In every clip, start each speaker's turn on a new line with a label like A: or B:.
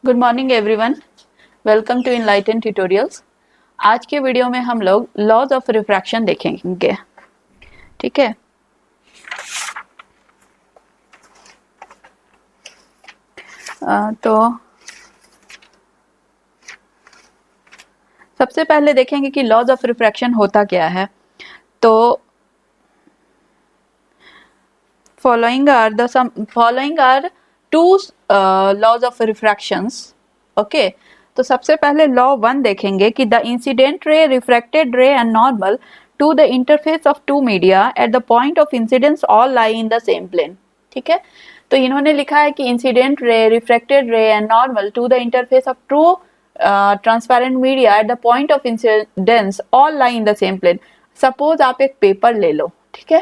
A: Good morning everyone, welcome to Enlighten tutorials. आज के video में हम लोग लॉज ऑफ रिफ्रैक्शन देखेंगे। ठीक है, तो सबसे पहले देखेंगे कि लॉज ऑफ रिफ्रैक्शन होता क्या है। तो following are two laws of refractions. Okay, तो सबसे पहले लॉ 1 देखेंगे कि the incident ray, refracted ray and normal to the interface of two media at the point of incidence all lie in the same plane. ठीक है, तो इन्होंने लिखा है कि incident ray, refracted ray and normal to the interface of two transparent media at the point of incidence all lie in the same plane. Suppose आप एक paper ले लो, ठीक है।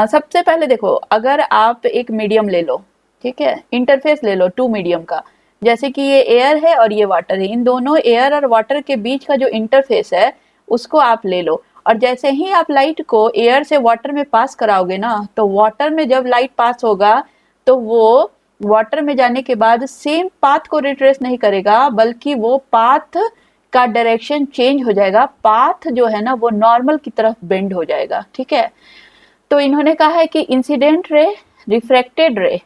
A: सबसे पहले देखो, अगर आप एक मीडियम ले लो, ठीक है, इंटरफेस ले लो टू मीडियम का, जैसे कि ये एयर है और ये वाटर है। इन दोनों एयर और वाटर के बीच का जो इंटरफेस है उसको आप ले लो, और जैसे ही आप लाइट को एयर से वाटर में पास कराओगे ना, तो वाटर में जब लाइट पास होगा तो वो वाटर में जाने के बाद सेम पाथ को रिट्रेस नहीं करेगा, बल्कि वो पाथ का डायरेक्शन चेंज हो जाएगा। पाथ जो है ना वो नॉर्मल की तरफ बेंड हो जाएगा। ठीक है, तो इन्होंने कहा है कि incident ray, refracted ray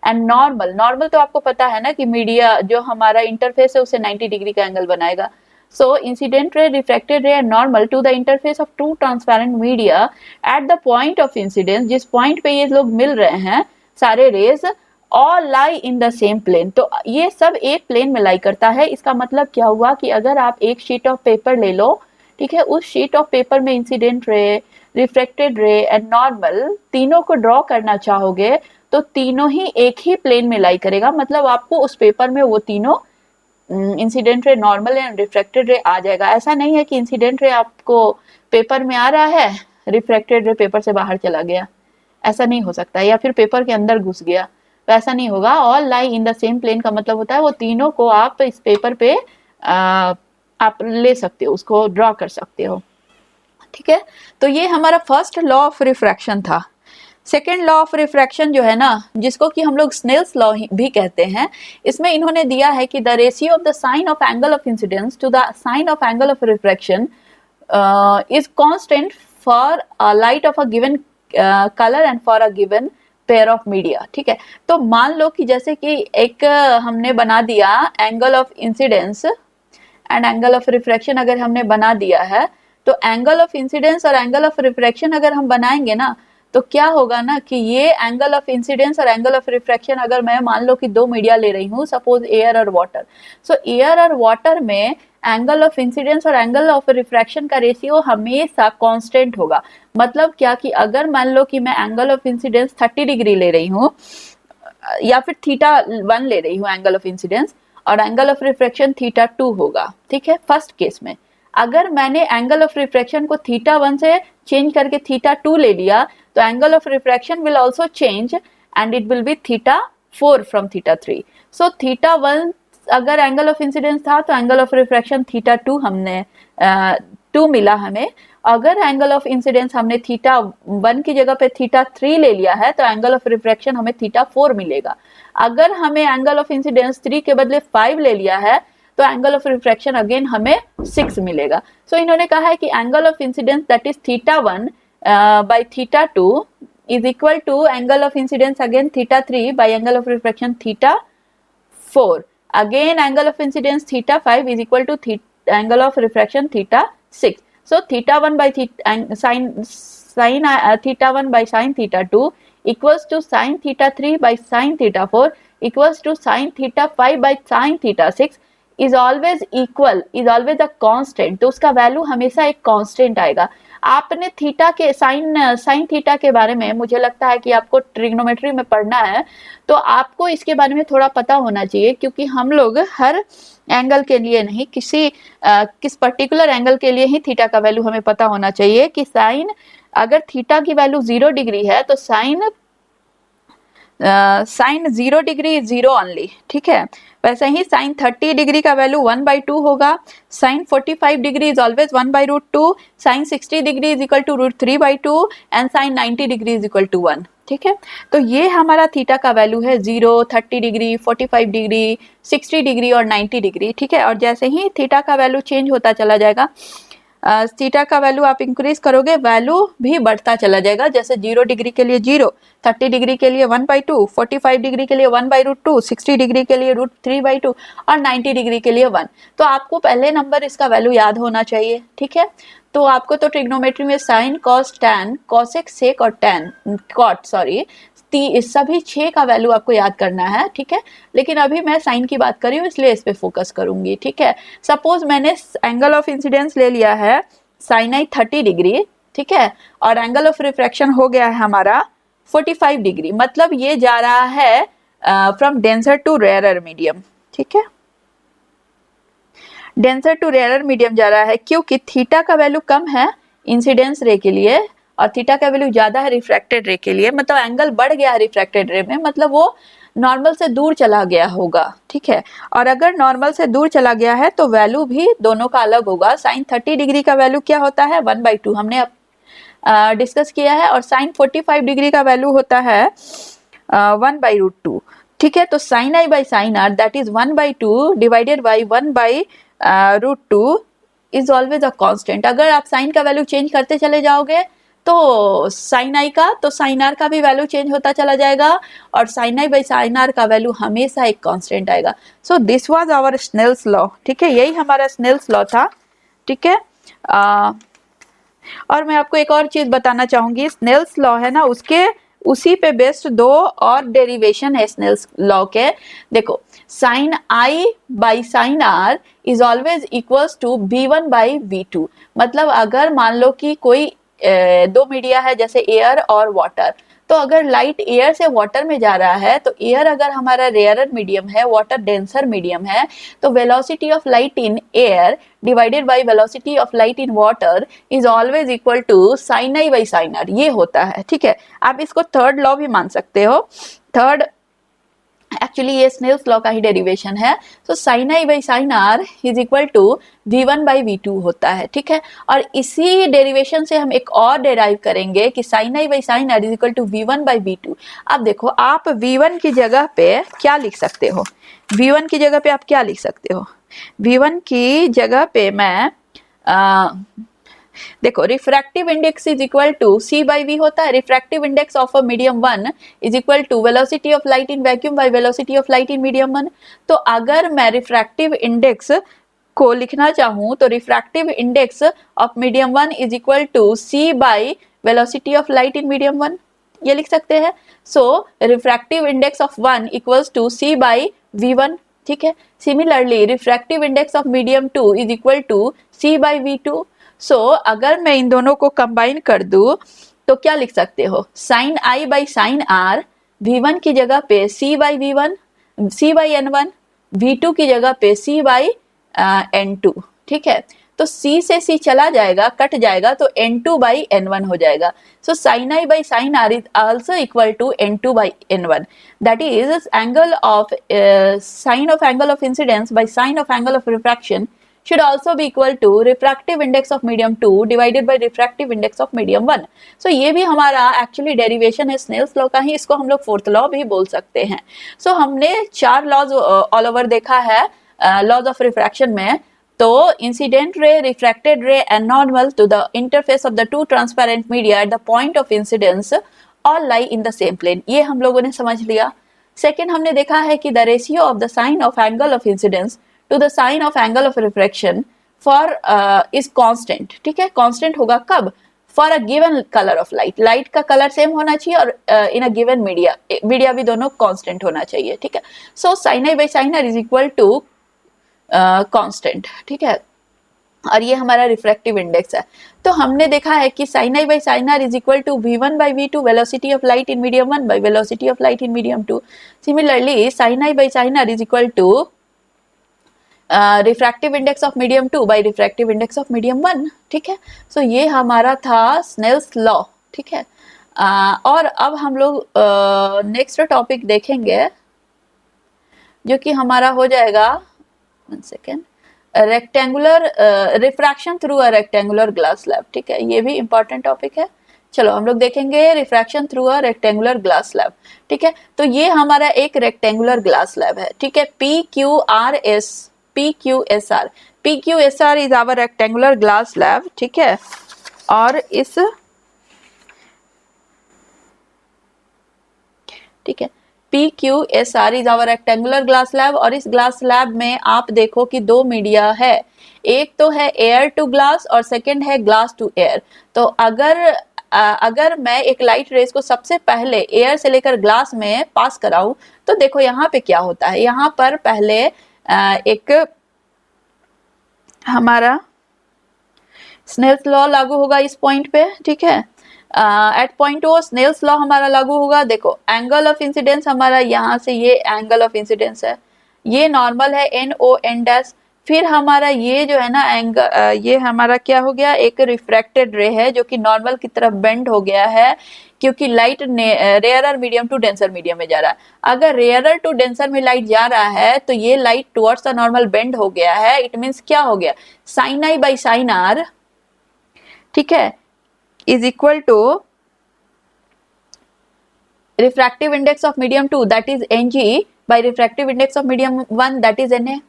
A: and normal. Normal तो आपको पता है ना कि मीडिया जो हमारा इंटरफेस है उसे 90 डिग्री का एंगल बनाएगा। So incident ray, refracted ray and normal to the interface of two transparent media at the point of incidence, जिस पॉइंट पे ये लोग मिल रहे हैं सारे rays, all lie in the same plane. तो ये सब एक प्लेन में लाई करता है। इसका मतलब क्या हुआ कि अगर आप एक शीट ऑफ पेपर ले लो, ठीक है, उस शीट ऑफ पेपर में incident ray, refracted ray and normal तीनों को ड्रॉ करना चाहोगे तो तीनों ही एक ही प्लेन में लाई करेगा। मतलब आपको उस पेपर में वो तीनों incident ray, normal and refracted रे आ जाएगा। ऐसा नहीं है कि इंसिडेंट रे आपको पेपर में आ रहा है, रिफ्रैक्टेड रे पेपर से बाहर चला गया, ऐसा नहीं हो सकता, या फिर पेपर के अंदर घुस गया, तो ऐसा नहीं होगा। All lie in the same plane का मतलब होता है वो तीनों को आप इस पेपर पे आप ले सकते हो, उसको ड्रॉ कर सकते हो। ठीक है, तो ये हमारा फर्स्ट लॉ ऑफ रिफ्रैक्शन था। सेकेंड लॉ ऑफ रिफ्रैक्शन जो है ना, जिसको कि हम लोग स्नेल्स लॉ भी कहते हैं, इसमें इन्होंने दिया है कि the ratio of the sine of angle of incidence to the sine of angle of refraction is constant for light of a given colour and for a given pair of media. ठीक है, तो मान लो कि जैसे कि एक हमने बना दिया angle of incidence and angle of refraction, अगर हमने बना दिया है, तो एंगल ऑफ इंसिडेंस और एंगल ऑफ रिफ्रैक्शन अगर हम बनाएंगे ना, तो क्या होगा ना कि ये एंगल ऑफ इंसिडेंस और एंगल ऑफ रिफ्रैक्शन, अगर मैं मान लो कि दो मीडिया ले रही हूँ, सपोज एयर और वाटर, सो एयर और वाटर में एंगल ऑफ इंसिडेंस और एंगल ऑफ रिफ्रैक्शन का रेशियो हमेशा कांस्टेंट होगा। मतलब क्या कि अगर मान लो कि मैं एंगल ऑफ इंसिडेंस 30 डिग्री ले रही हूँ, या फिर θ1 ले रही हूँ एंगल ऑफ इंसिडेंस, और एंगल ऑफ रिफ्रैक्शन θ2 होगा। ठीक है, फर्स्ट केस में अगर मैंने एंगल ऑफ रिफ्रैक्शन को θ1 से चेंज करके θ2 ले लिया, तो angle of refraction will also change and it will be θ4 from θ3। So θ1 अगर एंगल ऑफ इंसिडेंस था तो एंगल ऑफ रिफ्रैक्शन θ2 हमने 2 मिला हमें। अगर एंगल ऑफ इंसिडेंस हमने θ1 की जगह पे θ3 ले लिया है तो एंगल ऑफ रिफ्रैक्शन हमें θ4 मिलेगा। अगर हमें एंगल ऑफ इंसिडेंस 3 के बदले 5 ले लिया है तो एंगल ऑफ रिफ्रैक्शन अगेन हमें 6 मिलेगा। सो इन्होंने कहा है कि angle of incidence that is θ1 by θ2 is equal to angle of incidence again θ3 by angle of refraction θ4, again angle of incidence θ5 is equal to angle of refraction θ6. So θ1 by sin θ1 by sin θ2 equals to sin θ3 by sin θ4 equals to sin θ5 by sin θ6 is always equal, is always a constant। तो उसका value हमेशा एक constant आएगा। आपने theta के sine theta के बारे में, मुझे लगता है कि आपको ट्रिग्नोमेट्री में पढ़ना है, तो आपको इसके बारे में थोड़ा पता होना चाहिए, क्योंकि हम लोग हर एंगल के लिए नहीं, किस पर्टिकुलर एंगल के लिए ही थीटा का वैल्यू हमें पता होना चाहिए कि साइन, अगर थीटा की वैल्यू 0 डिग्री है तो sine sine 0 degree is 0 only, ठीक है। वैसे ही साइन 30 डिग्री का वैल्यू 1/2 होगा, sine 45 degree is always 1/√2, sine 60 degree is equal to √3/2 and sine 90 degree is equal to 1, ठीक है। तो ये हमारा थीटा का वैल्यू है 0, 30 डिग्री, 45 डिग्री, 60 डिग्री और 90 डिग्री, ठीक है। और जैसे ही थीटा का वैल्यू चेंज होता चला जाएगा, थीटा का वैल्यू आप इंक्रीज करोगे, वैल्यू भी बढ़ता चला जाएगा। जैसे 0 डिग्री के लिए 0, 30 डिग्री के लिए 1/2, 45 डिग्री के लिए 1/√2, 60 डिग्री के लिए √3/2 और 90 डिग्री के लिए 1। तो आपको पहले नंबर इसका वैल्यू याद होना चाहिए, ठीक है। तो आपको तो ट्रिग्नोमेट्री में साइन, कॉस, टैन, कॉसेक, सेक और टैन, कॉट सॉरी, सभी 6 का वैल्यू आपको याद करना है, ठीक है। लेकिन अभी मैं साइन की बात कर रही हूँ, इसलिए इस पे फोकस करूंगी, ठीक है। सपोज मैंने एंगल ऑफ इंसिडेंस ले लिया है साइन आई 30 डिग्री, ठीक है, और एंगल ऑफ रिफ्रैक्शन हो गया है हमारा 45 डिग्री, मतलब ये जा रहा है from denser to rarer medium, ठीक है। डेंसर टू रेयरर मीडियम जा रहा है क्योंकि थीटा का वैल्यू कम है इंसिडेंस रे के लिए और थीटा का वैल्यू ज्यादा है रिफ्रैक्टेड रे के लिए, मतलब एंगल बढ़ गया है रिफ्रैक्टेड रे में, मतलब वो नॉर्मल से दूर चला गया होगा, ठीक है। और अगर नॉर्मल से दूर चला गया है तो वैल्यू भी दोनों का अलग होगा। साइन 30 डिग्री का वैल्यू क्या होता है 1/2, हमने डिस्कस किया है, और साइन 45 डिग्री का वैल्यू होता है 1/√2, ठीक है। तो sine I by sine r that is 1/2 divided by 1/√2 is always a constant. अगर आप साइन का वैल्यू चेंज करते चले जाओगे तो साइन आई का तो साइन आर का भी वैल्यू चेंज होता चला जाएगा और sine I by sine r का वैल्यू हमेशा एक कांस्टेंट आएगा। So this was our Snell's law, ठीक है, यही हमारा स्नेल्स लॉ था, ठीक है। और मैं आपको एक और चीज बताना चाहूंगी, स्नेल्स लॉ है ना, उसके उसी पे बेस्ड 2 और डेरिवेशन है स्नेल्स लॉ के। देखो, sine I by sine are is always equals to v1 by v2, मतलब अगर मान लो कि कोई 2 मीडिया है जैसे एयर और वाटर, तो अगर लाइट एयर से वाटर में जा रहा है तो एयर अगर हमारा रेयरर मीडियम है, वाटर डेंसर मीडियम है, तो velocity of light in air divided by velocity of light in water is always equal to sine I by sine r, ये होता है, ठीक है। आप इसको थर्ड लॉ भी मान सकते हो, थर्ड एक्चुअली ये स्नेल्स लॉ का ही डेरिवेशन है। So sine I by sine are is equal to v1 by v2 होता है, ठीक है। और इसी डेरिवेशन से हम एक और डेराइव करेंगे कि sine I by sine are is equal to v1 by v2। अब देखो, आप v1 की जगह पे क्या लिख सकते हो, v1 की जगह पे आप क्या लिख सकते हो, v1 की जगह पे मैं देखो, refractive index is equal to c by v होता है। Refractive index of a medium 1 is equal to velocity of light in vacuum by velocity of light in medium 1। तो अगर मैं रिफ्रैक्टिव इंडेक्स को लिखना चाहूं तो refractive index of medium 1 is equal to c by velocity of light in medium 1, ये लिख सकते हैं। So refractive index of 1 equals to c by v1, ठीक है। Similarly refractive index of medium 2 is equal to c by v2। So अगर मैं इन दोनों को कंबाइन कर दूं तो क्या लिख सकते हो, sine I by sine r, v1 की जगह पे c by v1, c by n1, v2 की जगह पे c बाई n2, ठीक है। तो c से c चला जाएगा, कट जाएगा, तो n2 बाई n1 हो जाएगा। So sine I by sine are is also equal to n2 by n1, that is angle of sine of angle of incidence by sine of angle of refraction should also be equal to refractive index of medium 2 divided by refractive index of medium 1। So ये भी हमारा actually derivation है Snell's law का ही, इसको हम लोग fourth law भी बोल सकते हैं। सो हमने 4 लॉज ऑल ओवर देखा है लॉज ऑफ रिफ्रैक्शन में। तो incident ray, refracted ray and normal to the interface of the two transparent media at the point of incidence all lie in the same plane, ये हम लोगों ने समझ लिया। सेकेंड, हमने देखा है कि the ratio of the sine of angle of incidence to the sign of angle of refraction for is constant, ठीक है। constant होगा कब, for a given color of light, light का कलर सेम होना चाहिए और in a given मीडिया भी दोनों constant होना चाहिए, ठीक है। so sin i by sin r is equal to constant, ठीक है। और ये हमारा रिफ्रैक्टिव इंडेक्स है। तो हमने देखा है कि sin i by sin r is equal to v1 by v2 velocity of light in medium 1 by velocity of light in medium 2। similarly sin i by sin r is equal to refractive index of medium 2 by refractive index of medium 1, ठीक है। सो ये हमारा था Snell's law, ठीक है। और अब हम लोग नेक्स्ट टॉपिक देखेंगे जो कि हमारा हो जाएगा, 1 second, rectangular refraction through a rectangular glass slab. ठीक है, ये भी इंपॉर्टेंट टॉपिक है। चलो हम लोग देखेंगे refraction through a rectangular glass slab. ठीक है, तो ये हमारा एक रेक्टेंगुलर ग्लास स्लैब है। ठीक है, PQRS, PQSR is our rectangular glass slab. ठीक है, और इस, ठीक है, PQSR is our rectangular glass slab. और इस ग्लास स्लैब में आप देखो कि दो मीडिया है, एक तो है एयर टू ग्लास और सेकंड है ग्लास टू एयर। तो अगर मैं एक लाइट रेज को सबसे पहले एयर से लेकर ग्लास में पास कराऊं तो देखो यहाँ पे क्या होता है। यहाँ पर पहले एक हमारा स्नेल्स लॉ लागू होगा इस पॉइंट पे। ठीक है, at point O Snell's law हमारा लागू होगा। देखो एंगल ऑफ इंसिडेंस हमारा यहाँ से, ये एंगल ऑफ इंसिडेंस है, ये नॉर्मल है NON डैश। फिर हमारा ये जो है ना एंगल, ये हमारा क्या हो गया, एक रिफ्रैक्टेड रे है जो कि नॉर्मल की तरफ बेंड हो गया है क्योंकि light rarer medium to denser medium में जा रहा है। अगर रेयरर टू डेंसर में लाइट जा रहा है तो ये light towards the normal bend हो गया है। इट मीन्स क्या हो गया, sine I by sine r, ठीक है, is equal to refractive index of medium 2 that is Ng by refractive index of medium 1 that is Na।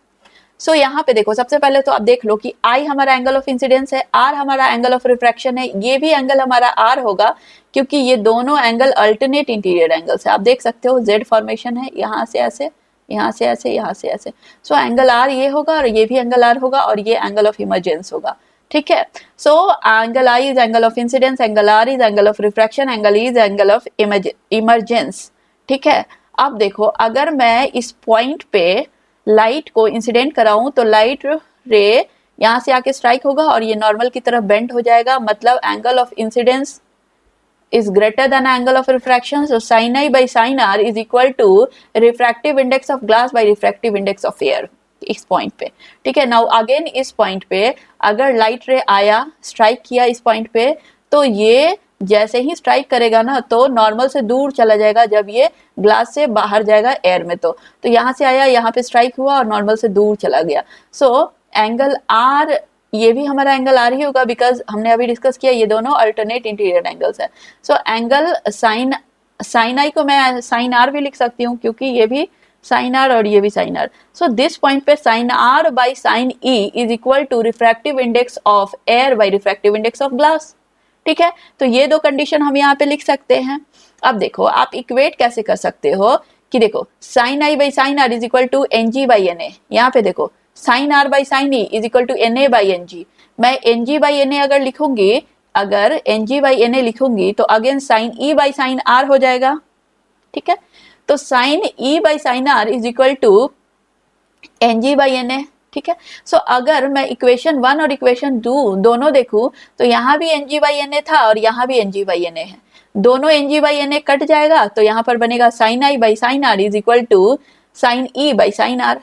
A: सो यहाँ पे देखो सबसे पहले तो आप देख लो कि I हमारा एंगल ऑफ इंसिडेंस है, R हमारा एंगल ऑफ रिफ्रैक्शन है, ये भी एंगल हमारा R होगा क्योंकि ये दोनों एंगल अल्टरनेट इंटीरियर एंगल्स है। आप देख सकते हो Z फॉर्मेशन है, यहाँ से ऐसे, यहाँ से ऐसे, यहाँ से ऐसे। सो एंगल R ये होगा और ये भी एंगल R होगा और ये एंगल ऑफ इमर्जेंस होगा। ठीक है, so angle I is angle of incidence, angle R is angle of refraction, angle E is angle of emergence. ठीक है, अब देखो अगर मैं इस पॉइंट पे लाइट को इंसिडेंट कराऊं तो लाइट रे यहाँ से आके स्ट्राइक होगा और ये नॉर्मल की तरफ बेंड हो जाएगा, मतलब angle of incidence is greater than angle of refraction. So sin I by sin R is equal to refractive index of glass by refractive index of air इस पॉइंट पे। ठीक है, नाउ अगेन इस point पे अगर light रे आया, strike किया इस पॉइंट पे, तो ये जैसे ही स्ट्राइक करेगा ना तो नॉर्मल से दूर चला जाएगा जब ये ग्लास से बाहर जाएगा एयर में। तो यहाँ से आया, यहाँ पे स्ट्राइक हुआ और नॉर्मल से दूर चला गया। सो एंगल R, ये भी हमारा एंगल R ही होगा बिकॉज हमने अभी डिस्कस किया ये दोनों अल्टरनेट इंटीरियर एंगल्स है। सो एंगल साइन आई को मैं साइन R भी लिख सकती हूँ क्योंकि ये भी साइन R और ये भी sine R। So this point पे sine R by sine E is equal to refractive index of air by refractive index of glass. ठीक है, तो ये दो कंडीशन हम यहाँ पे लिख सकते हैं। अब देखो आप इक्वेट कैसे कर सकते हो कि देखो sine I by sine are is equal to NG by NA। यहाँ पे देखो sine R by sine E is equal to NA by NG। मैं NG बाई NA अगर लिखूंगी, अगर NG बाई NA लिखूंगी तो again sine E by sine R हो जाएगा। ठीक है, तो sine E by sine R is equal to NG by NA। ठीक है, सो अगर मैं इक्वेशन 1 और इक्वेशन 2 दोनों देखूं तो यहाँ भी NG बाई NA था और यहाँ भी NG बाई NA है, दोनों NG बाई NA कट जाएगा तो यहाँ पर बनेगा sine I by sine R is equal to sine E by sine R।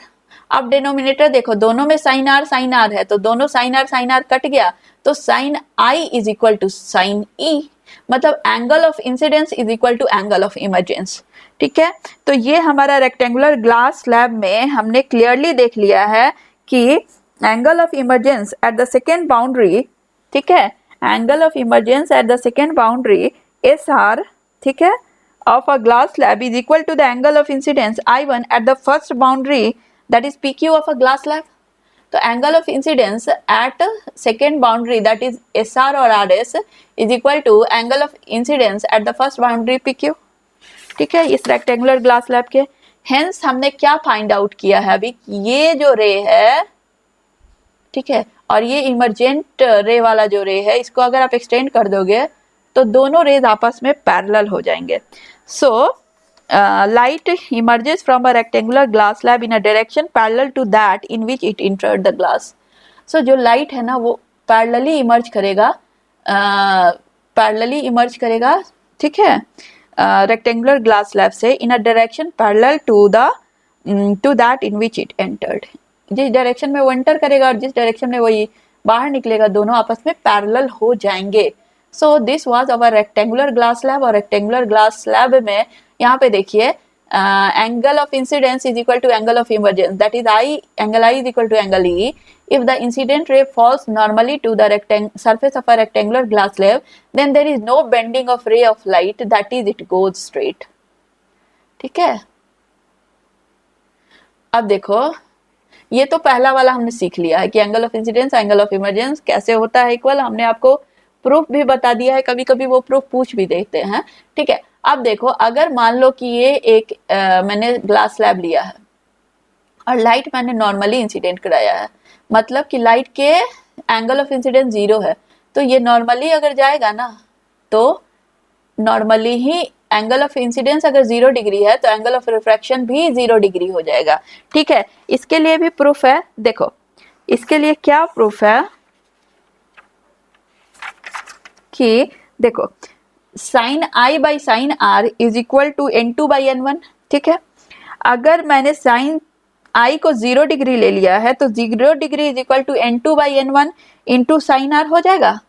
A: अब डिनोमिनेटर देखो दोनों में साइन R है तो दोनों साइन R कट गया तो sine I is equal to sine E, मतलब angle of incidence is equal to angle of emergence. ठीक है, तो ये हमारा रेक्टेंगुलर ग्लास स्लैब में हमने क्लियरली देख लिया है कि angle of emergence at the second boundary, ठीक है, angle of emergence at the second boundary SR, ठीक है, of a glass slab is equal to the angle of incidence I1 at the first boundary that is PQ of a glass slab। तो angle of incidence at second boundary that is SR or RS is equal to angle of incidence at the first boundary PQ। ठीक है, इस rectangular glass slab के hence हमने क्या find out किया है अभी, ये जो रे है, ठीक है, और ये इमर्जेंट रे वाला जो रे है इसको अगर आप एक्सटेंड कर दोगे तो दोनों रेज आपस में पैरेलल हो जाएंगे। सो light emerges from a rectangular glass slab in a direction parallel to that in which it entered the glass। so जो light है ना वो parallelly emerge करेगा, ठीक है, rectangular glass slab से in a direction parallel to that in which it entered। जिस direction में वो एंटर करेगा और जिस डायरेक्शन में वो बाहर निकलेगा दोनों आपस में पैरेलल हो जाएंगे। सो this was our rectangular glass slab, और रेक्टेंगुलर ग्लास स्लैब में यहाँ पे देखिए angle of incidence is equal to angle of emergence, that is angle I is equal to angle E. If the incident ray falls normally to the surface of a rectangular glass slab, then there is no bending of ray of light, that is it goes straight. ठीक है, अब देखो ये तो पहला वाला हमने सीख लिया है कि angle of incidence angle of emergence कैसे होता है इक्वल, हमने आपको प्रूफ भी बता दिया है, कभी कभी वो प्रूफ पूछ भी देते हैं, ठीक है। अब देखो अगर मान लो कि ये एक मैंने ग्लास स्लैब लिया है और लाइट मैंने नॉर्मली इंसिडेंट कराया है, मतलब कि लाइट के एंगल ऑफ इंसिडेंस 0 है, तो ये नॉर्मली अगर जाएगा ना तो normally he angle of incidence अगर 0 डिग्री है तो एंगल ऑफ रिफ्रैक्शन भी 0 डिग्री हो जाएगा, ठीक है। इसके लिए भी प्रूफ है, देखो इसके लिए क्या प्रूफ है कि देखो sine I by sine are is equal to N2 by N1, ठीक है। अगर मैंने साइन आई को 0 डिग्री ले लिया है तो 0 degree is equal to N2 by N1 into sine r हो जाएगा,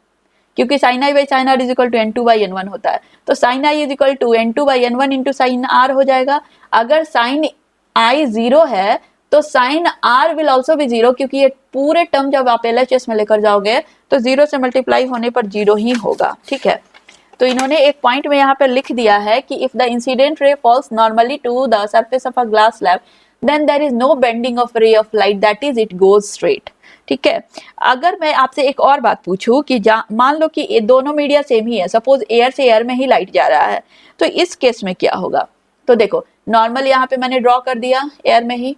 A: क्योंकि sine I by sine are is equal to N2 by N1 होता है, तो sine i is equal to N2 by N1 into sine r हो जाएगा। अगर sign आई 0 है तो साइन आर विल ऑल्सो भी 0, क्योंकि ये पूरे टर्म जब आप LHS में लेकर जाओगे तो 0 से मल्टीप्लाई होने पर 0 ही होगा, ठीक है। तो इन्होंने एक पॉइंट में यहाँ पे लिख दिया है कि if the incident ray falls normally to the surface of a glass slab then there is no bending of ray of light, that is it goes straight, ठीक है। अगर मैं आपसे एक और बात पूछूं कि मान लो कि ये दोनों मीडिया सेम ही है, सपोज एयर से एयर में ही लाइट जा रहा है, तो इस केस में क्या होगा, तो देखो नॉर्मल यहाँ पे मैंने ड्रॉ कर दिया एयर में ही,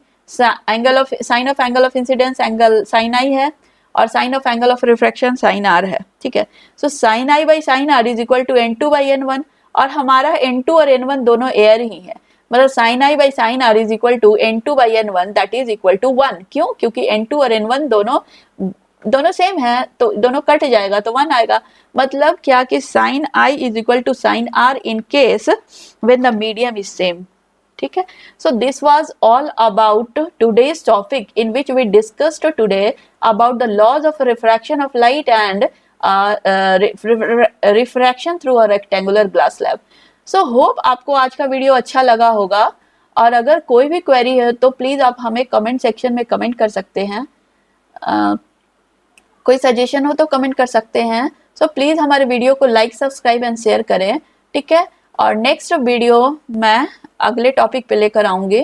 A: angle of sine of angle of incidence angle sine I है और sine of angle of refraction sine R है, ठीक है। So sine I by sine are is equal to N2 by N1, और हमारा N2 और N1 दोनों air ही है, मतलब sine I by sine are is equal to N2 by N1 that is equal to 1, क्यों, क्योंकि N2 और N1 दोनों सेम है तो दोनों कट जाएगा तो 1 आएगा, मतलब क्या कि sine i is equal to sine r in case when the medium is same, ठीक है। So this was all about today's topic in which we discussed today about the laws of refraction of light and refraction through a rectangular glass slab. So hope आपको आज का video अच्छा लगा होगा, और अगर कोई भी क्वेरी है तो प्लीज आप हमें कमेंट सेक्शन में कमेंट कर सकते हैं, कोई सजेशन हो तो कमेंट कर सकते हैं। सो प्लीज हमारे वीडियो को लाइक सब्सक्राइब एंड शेयर करें, ठीक है। और नेक्स्ट वीडियो मैं अगले टॉपिक पे लेकर आऊंगी,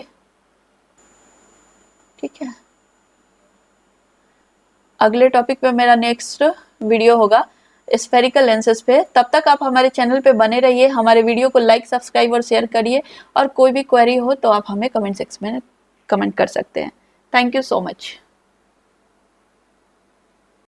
A: ठीक है। अगले टॉपिक पे मेरा नेक्स्ट वीडियो होगा स्फेरिकल लेंसेज पे, तब तक आप हमारे चैनल पे बने रहिए, हमारे वीडियो को लाइक सब्सक्राइब और शेयर करिए, और कोई भी क्वेरी हो तो आप हमें कमेंट सेक्शन में कमेंट कर सकते हैं। Thank you so much.